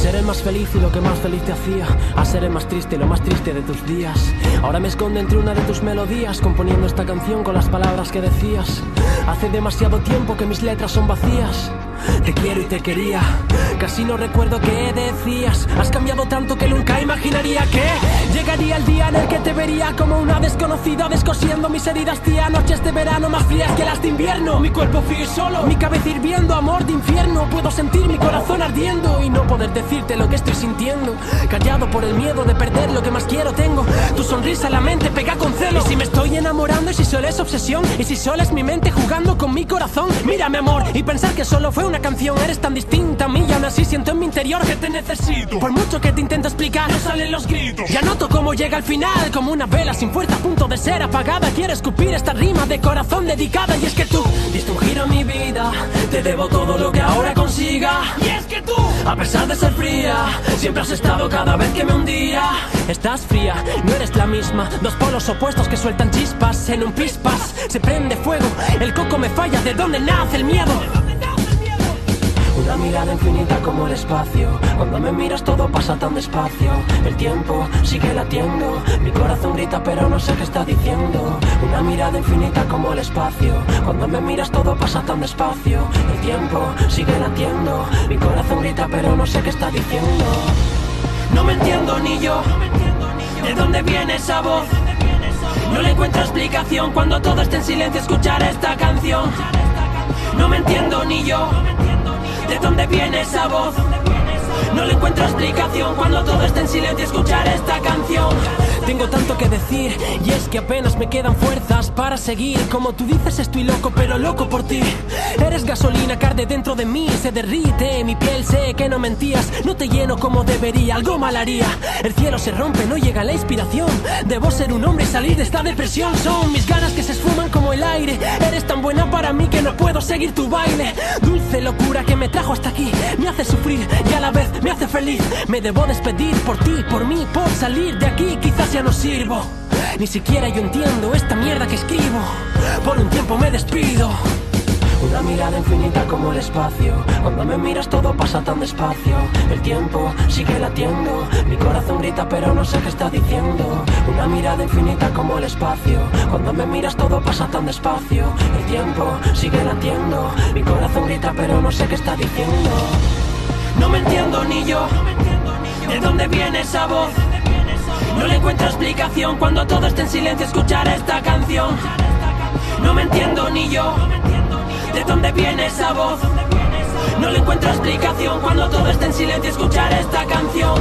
ser el más feliz y lo que más feliz te hacía, a ser el más triste y lo más triste de tus días. Ahora me escondo entre una de tus melodías, componiendo esta canción con las palabras que decías. Hace demasiado tiempo que mis letras son vacías. Te quiero y te quería, casi no recuerdo qué decías. Has cambiado tanto que nunca imaginaría que llegaría el día en el que te vería como una desconocida, descosiendo mis heridas, tía. Noches de verano más frías que las de invierno. Mi cuerpo frío y solo, mi cabeza hirviendo, amor de infierno. Puedo sentir mi corazón ardiendo y no poder decirte lo que estoy sintiendo. Callado por el miedo de perder lo que más quiero tengo. Tu sonrisa en la mente pega con celo. Y si me estoy enamorando y si solo es obsesión, y si solo es mi mente jugando con mi corazón. Mírame, amor, y pensar que solo fue una canción. Eres tan distinta a mí y aún así siento en mi interior que te necesito. Por mucho que te intento explicar, no salen los gritos. Ya noto cómo llega al final, como una vela sin fuerza a punto de ser apagada. Quiero escupir esta rima de corazón dedicada. Y es que tú diste un giro a mi vida, te debo todo lo que ahora consiga. Y es que tú, a pesar de ser fría, siempre has estado cada vez que me hundía. Estás fría, no eres la misma. Dos polos opuestos que sueltan chispas. En un pispas se prende fuego, el coco me falla. ¿De dónde nace el miedo? Una mirada infinita como el espacio. Cuando me miras todo pasa tan despacio. El tiempo sigue latiendo, mi corazón grita pero no sé qué está diciendo. Una mirada infinita como el espacio. Cuando me miras todo pasa tan despacio. El tiempo sigue latiendo, mi corazón grita pero no sé qué está diciendo. No me entiendo ni yo, ¿de dónde viene esa voz? No le encuentro explicación cuando todo está en silencio. Escuchar esta canción. No me entiendo ni yo, ¿de dónde viene esa voz? No le encuentro explicación cuando todo está en silencio. Escuchar esta canción. Tengo tanto que decir y es que apenas me quedan fuerzas para seguir. Como tú dices estoy loco pero loco por ti. Eres gasolina que arde dentro de mí, se derrite mi piel, sé que no mentías. No te lleno como debería, algo mal haría. El cielo se rompe, no llega la inspiración. Debo ser un hombre y salir de esta depresión. Son mis ganas que se esfuman como el aire. Eres tan buena para mí que no puedo seguir tu baile. Dulce locura que me trajo hasta aquí, me hace sufrir y a la vez me hace feliz. Me debo despedir por ti, por mí, por salir de aquí. Quizás ya no sirvo, ni siquiera yo entiendo esta mierda que escribo. Por un tiempo me despido. Una mirada infinita como el espacio. Cuando me miras todo pasa tan despacio. El tiempo sigue latiendo, mi corazón grita pero no sé qué está diciendo. Una mirada infinita como el espacio. Cuando me miras todo pasa tan despacio. El tiempo sigue latiendo, mi corazón grita pero no sé qué está diciendo. No me entiendo ni yo, ¿de dónde viene esa voz? No le encuentro explicación cuando todo está en silencio. Escuchar esta canción. No me entiendo ni yo, ¿de dónde viene esa voz? No le encuentro explicación cuando todo está en silencio. Escuchar esta canción.